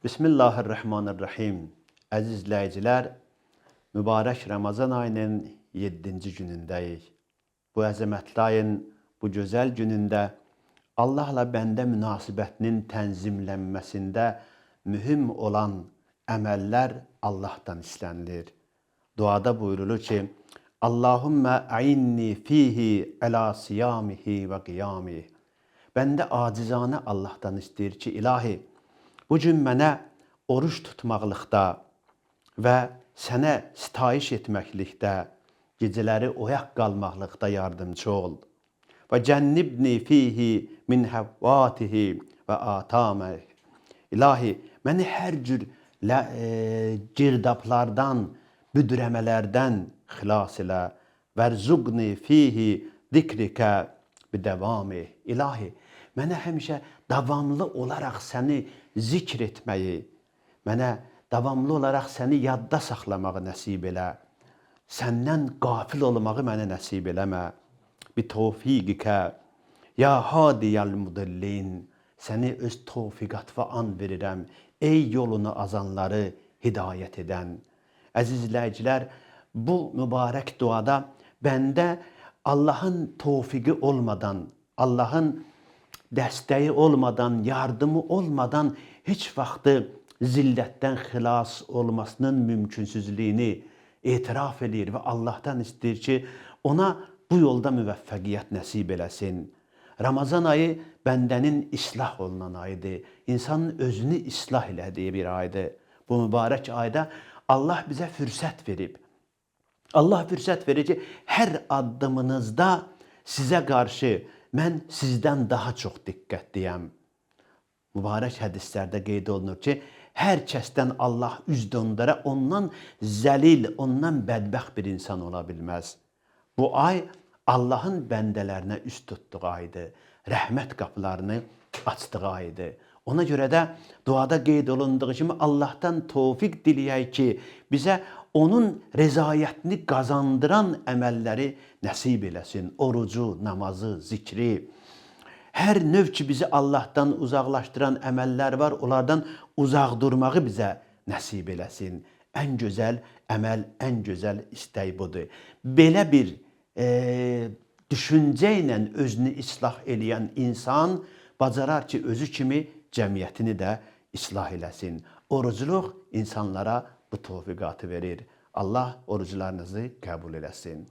Bismillahirrahmanirrahim. Əziz izləyicilər, mübarək Ramazan ayının 7-ci günündəyik. Bu əzəmətli ayın bu gözəl günündə Allahla bəndə münasibətinin tənzimlənməsində mühüm olan əməllər Allahdan istənilir. Duada buyurulur ki, Allahümmə a'inni fihi əla siyamihi və qiyamihi. Bəndə acizanə Allahdan istəyir ki, ilahi, bu gün mənə oruç tutmaqlıqda və sənə sitayiş etməklikdə, gecələri oyaq qalmaqlıqda yardımcı ol. Və cənnibni fihi min həvvatihi və atamih. İlahi, məni hər cür girdablardan, büdrəmələrdən xilas elə. Vərzuqni fihi zikrikə bidəvamih. İlahi, mənə həmişə davamlı olaraq səni zikr etməyi, mənə davamlı olaraq səni yadda saxlamağı nəsib elə. Səndən qafil olmağı mənə nəsib eləmə. Bitövfiqikə, ya hadiyəl mudillin. Səni öz tövfiqat və an verirəm. Ey yolunu azanları hidayət edən. Əziz izləyicilər, bu mübarək duada bəndə Allahın tövfiqi olmadan, Allahın dəstəyi olmadan, yardımı olmadan heç vaxtı zillətdən xilas olmasının mümkünsüzlüyünü etiraf edir və Allahdan istəyir ki, ona bu yolda müvəffəqiyyət nəsib eləsin. Ramazan ayı bəndənin islah olunan ayıdır. İnsanın özünü islah elədiyi bir aydır. Bu mübarək ayda Allah bizə fürsət verib. Allah fürsət verir ki, hər addımınızda sizə qarşı mən sizdən daha çox diqqətliyəm. Mübarək hədislərdə qeyd olunur ki, hər kəsdən Allah üz döndərə, ondan zəlil, ondan bədbəxt bir insan ola bilməz. Bu ay Allahın bəndələrinə üz tutduğu aydır. Rəhmət qapılarını açdığı aydır. Ona görə də duada qeyd olunduğu kimi Allahdan tövfiq diləyək ki, bizə onun rəzayətini qazandıran əməlləri nəsib eləsin. Orucu, namazı, zikri. Hər növ ki, bizi Allahdan uzaqlaşdıran əməllər var, onlardan uzaq durmağı bizə nəsib eləsin. Ən gözəl əməl, ən gözəl istək budur. Belə bir düşüncə ilə özünü islah eləyən insan bacarar ki, özü kimi cəmiyyətini də islah eləsin. Orucluq insanlara bu tövfiqatı verir. Allah oruclarınızı qəbul eləsin.